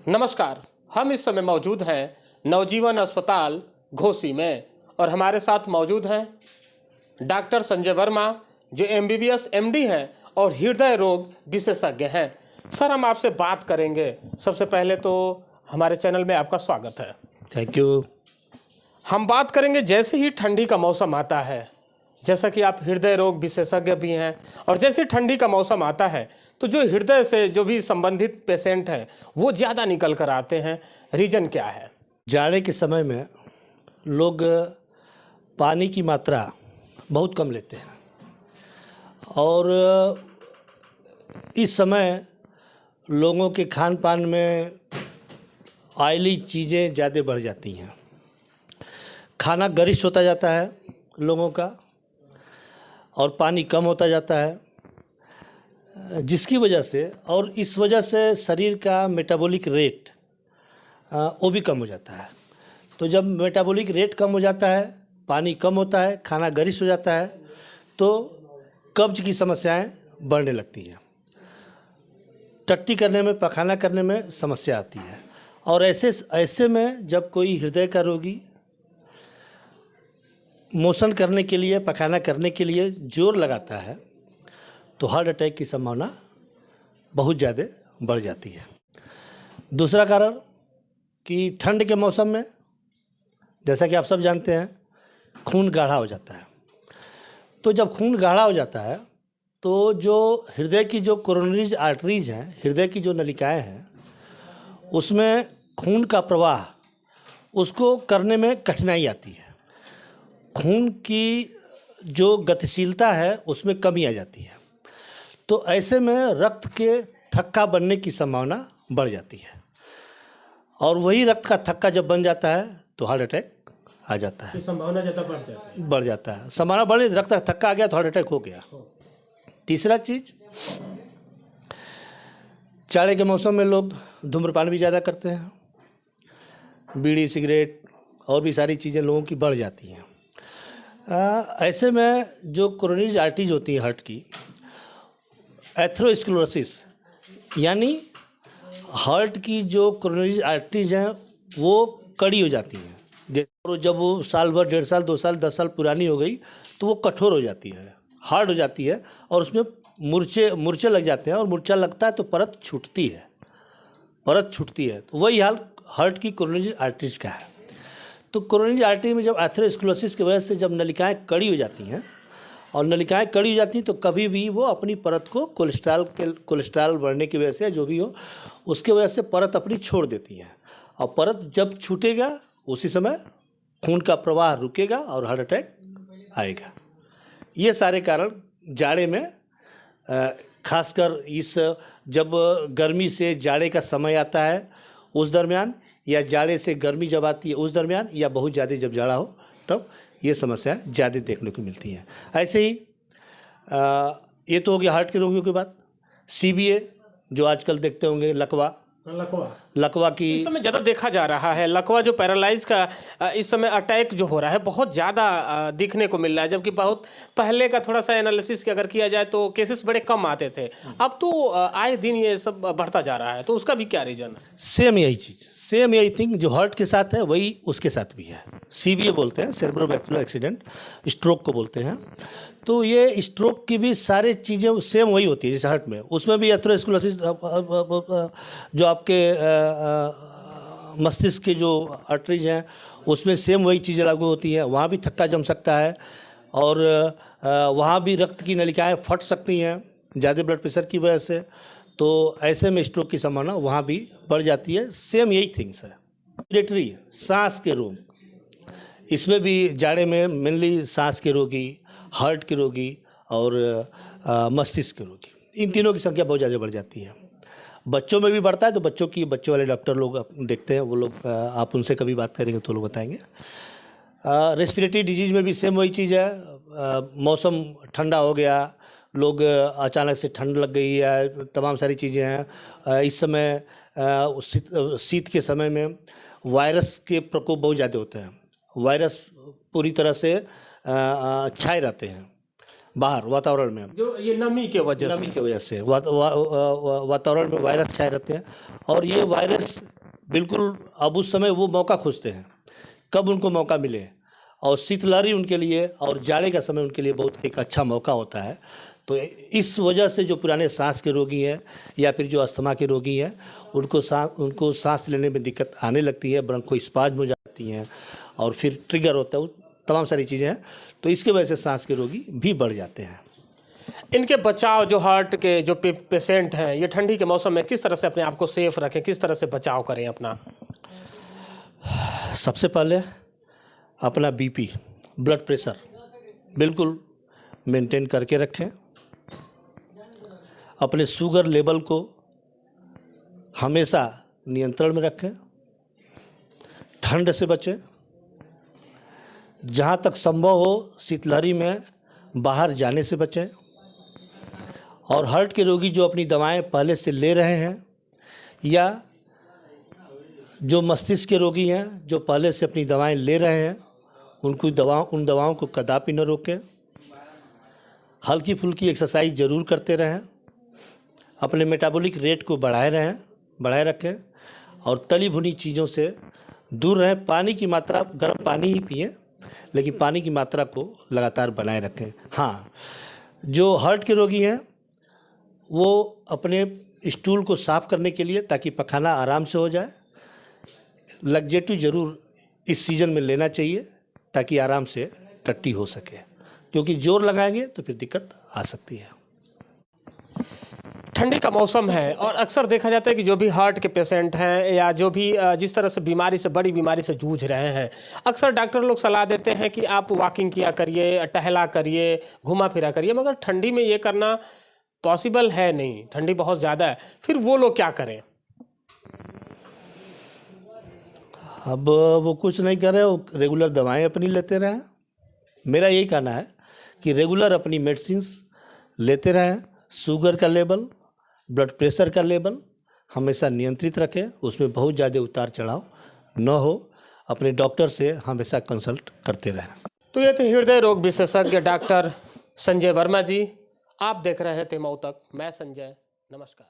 नमस्कार। हम इस समय मौजूद हैं नवजीवन अस्पताल घोसी में और हमारे साथ मौजूद हैं डॉक्टर संजय वर्मा जो MBBS MD हैं और हृदय रोग विशेषज्ञ हैं। सर, हम आपसे बात करेंगे। सबसे पहले तो हमारे चैनल में आपका स्वागत है। Thank you. हम बात करेंगे जैसे ही ठंडी का मौसम आता है, जैसा कि आप हृदय रोग विशेषज्ञ भी हैं, और जैसे ठंडी का मौसम आता है तो जो हृदय से जो भी संबंधित पेशेंट हैं वो ज़्यादा निकल कर आते हैं। रीज़न क्या है? जाड़े के समय में लोग पानी की मात्रा बहुत कम लेते हैं और इस समय लोगों के खान पान में ऑयली चीज़ें ज़्यादा बढ़ जाती हैं। खाना गरिष्ठ होता जाता है लोगों का और पानी कम होता जाता है, जिसकी वजह से और इस वजह से शरीर का मेटाबॉलिक रेट वो भी कम हो जाता है। तो जब मेटाबॉलिक रेट कम हो जाता है, पानी कम होता है, खाना गरिष्ठ हो जाता है, तो कब्ज की समस्याएं बढ़ने लगती हैं। टट्टी करने में, पखाना करने में समस्या आती है। और ऐसे में जब कोई हृदय का रोगी मोशन करने के लिए, पखाना करने के लिए जोर लगाता है तो हार्ट अटैक की संभावना बहुत ज़्यादा बढ़ जाती है। दूसरा कारण कि ठंड के मौसम में, जैसा कि आप सब जानते हैं, खून गाढ़ा हो जाता है। तो जब खून गाढ़ा हो जाता है तो जो हृदय की जो कोरोनरीज आर्टरीज हैं, हृदय की जो नलिकाएं हैं, उसमें खून का प्रवाह उसको करने में कठिनाई आती है। खून की जो गतिशीलता है उसमें कमी आ जाती है। तो ऐसे में रक्त के थक्का बनने की संभावना बढ़ जाती है और वही रक्त का थक्का जब बन जाता है तो हार्ट अटैक आ जाता है। संभावना ज़्यादा बढ़ जाती है। संभावना बढ़, रक्त का थक्का आ गया तो हार्ट अटैक हो गया। तीसरा चीज़, जाड़े के मौसम में लोग धूम्रपान भी ज़्यादा करते हैं। बीड़ी, सिगरेट और भी सारी चीज़ें लोगों की बढ़ जाती हैं। ऐसे में जो कोरोनरी आर्टरीज होती है हार्ट की, एथेरोस्क्लेरोसिस यानी हार्ट की जो कोरोनरी आर्टरीज हैं वो कड़ी हो जाती हैं। जैसे जब वो साल भर, 1.5 साल, 2 साल, 10 साल पुरानी हो गई तो वो कठोर हो जाती है, हार्ड हो जाती है और उसमें मूर्छे लग जाते हैं और मूर्छा लगता है तो परत छूटती है। तो वही हाल हार्ट की कोरोनरी आर्टरीज का है। तो कोरोनरी आर्टरी में जब एथेरोस्क्लेरोसिस की वजह से जब नलिकाएं कड़ी हो जाती हैं और नलिकाएं कड़ी हो जाती हैं तो कभी भी वो अपनी परत को कोलेस्ट्रॉल बढ़ने की वजह से, जो भी हो उसके वजह से परत अपनी छोड़ देती है और परत जब छूटेगा उसी समय खून का प्रवाह रुकेगा और हार्ट अटैक आएगा। ये सारे कारण जाड़े में, खासकर इस जब गर्मी से जाड़े का समय आता है उस दरमियान, या जाड़े से गर्मी जब आती है उस दरमियान, या बहुत ज़्यादा जब जाड़ा हो तब ये समस्याएं ज़्यादा देखने को मिलती हैं। ऐसे ही ये तो हो गया हार्ट के रोगियों की बात। CBA जो आजकल देखते होंगे, लकवा की इस समय ज़्यादा देखा जा रहा है। लकवा जो पैरालाइज का इस समय अटैक जो हो रहा है बहुत ज़्यादा दिखने को मिल रहा है, जबकि बहुत पहले का थोड़ा सा एनालिसिस अगर किया जाए तो केसेस बड़े कम आते थे। अब तो आए दिन ये सब बढ़ता जा रहा है, तो उसका भी क्या रीज़न है? सेम यही थिंग जो हार्ट के साथ है वही उसके साथ भी है। CBA बोलते हैं, सेरेब्रोवैस्कुलर एक्सीडेंट, स्ट्रोक को बोलते हैं। तो ये स्ट्रोक की भी सारी चीज़ें सेम वही होती है जैसे हार्ट में। उसमें भी एथेरोस्क्लेरोसिस जो आपके मस्तिष्क के जो आर्टरीज हैं उसमें सेम वही चीज़ें लागू होती हैं। वहाँ भी थक्का जम सकता है और वहाँ भी रक्त की नलिकाएं फट सकती हैं ज़्यादा ब्लड प्रेशर की वजह से। तो ऐसे में स्ट्रोक की संभावना वहाँ भी बढ़ जाती है। सेम यही थिंग्स है। रेस्पिरेटरी, सांस के रोग, इसमें भी जाड़े में मेनली सांस के रोगी, हार्ट के रोगी और मस्तिष्क के रोगी, इन तीनों की संख्या बहुत ज़्यादा बढ़ जाती है। बच्चों में भी बढ़ता है तो बच्चों वाले डॉक्टर लोग देखते हैं, वो लोग आप उनसे कभी बात करेंगे तो लोग बताएंगे। रेस्पिरेटरी डिजीज़ में भी सेम वही चीज़ है। मौसम ठंडा हो गया, लोग अचानक से ठंड लग गई है, तमाम सारी चीज़ें हैं। इस समय शीत के समय में वायरस के प्रकोप बहुत ज़्यादा होते हैं। वायरस पूरी तरह से छाए रहते हैं बाहर वातावरण में, जो ये नमी के वजह से, नमी की वजह से वातावरण में वायरस छाए रहते हैं। और ये वायरस बिल्कुल अब उस समय वो मौका खोजते हैं कब उनको मौका मिले, और शीतलहरी उनके लिए और जाड़े का समय उनके लिए बहुत एक अच्छा मौका होता है। तो इस वजह से जो पुराने सांस के रोगी हैं या फिर जो अस्थमा के रोगी हैं, उनको सांस लेने में दिक्कत आने लगती है, ब्रोंकोस्पाज्म हो जाती हैं और फिर ट्रिगर होता है, वो तमाम सारी चीज़ें हैं। तो इसके वजह से सांस के रोगी भी बढ़ जाते हैं। इनके बचाव, जो हार्ट के जो पेशेंट हैं, ये ठंडी के मौसम में किस तरह से अपने आप को सेफ रखें, किस तरह से बचाव करें अपना? सबसे पहले अपना बीपी, ब्लड प्रेशर बिल्कुल मेंटेन करके रखें। अपने शुगर लेवल को हमेशा नियंत्रण में रखें। ठंड से बचें। जहाँ तक संभव हो शीतलहरी में बाहर जाने से बचें। और हार्ट के रोगी जो अपनी दवाएं पहले से ले रहे हैं या जो मस्तिष्क के रोगी हैं जो पहले से अपनी दवाएं ले रहे हैं, उन दवाओं को कदापि न रोकें। हल्की फुल्की एक्सरसाइज ज़रूर करते रहें। अपने मेटाबॉलिक रेट को बढ़ाए रखें और तली भुनी चीज़ों से दूर रहें। पानी की मात्रा, गर्म पानी ही पिएं, लेकिन पानी की मात्रा को लगातार बनाए रखें। हाँ, जो हार्ट के रोगी हैं वो अपने स्टूल को साफ़ करने के लिए, ताकि पखाना आराम से हो जाए, लग्जेटिव ज़रूर इस सीज़न में लेना चाहिए ताकि आराम से टट्टी हो सके, क्योंकि जोर लगाएंगे तो फिर दिक्कत आ सकती है। ठंडी का मौसम है और अक्सर देखा जाता है कि जो भी हार्ट के पेशेंट हैं या जो भी जिस तरह से बड़ी बीमारी से जूझ रहे हैं, अक्सर डॉक्टर लोग सलाह देते हैं कि आप वॉकिंग किया करिए, टहला करिए, घुमा फिरा करिए, मगर ठंडी में ये करना पॉसिबल है नहीं, ठंडी बहुत ज़्यादा है। फिर वो लोग क्या करें? अब वो कुछ नहीं कर रहे, वो रेगुलर दवाएं अपनी लेते रहें। मेरा यही कहना है कि रेगुलर अपनी मेडिसिन्स लेते रहें। शुगर का लेवल, ब्लड प्रेशर का लेवल हमेशा नियंत्रित रखें, उसमें बहुत ज़्यादा उतार चढ़ाव न हो। अपने डॉक्टर से हमेशा कंसल्ट करते रहें। तो ये थे हृदय रोग विशेषज्ञ डॉक्टर संजय वर्मा जी। आप देख रहे थे मऊ तक। मैं संजय, नमस्कार।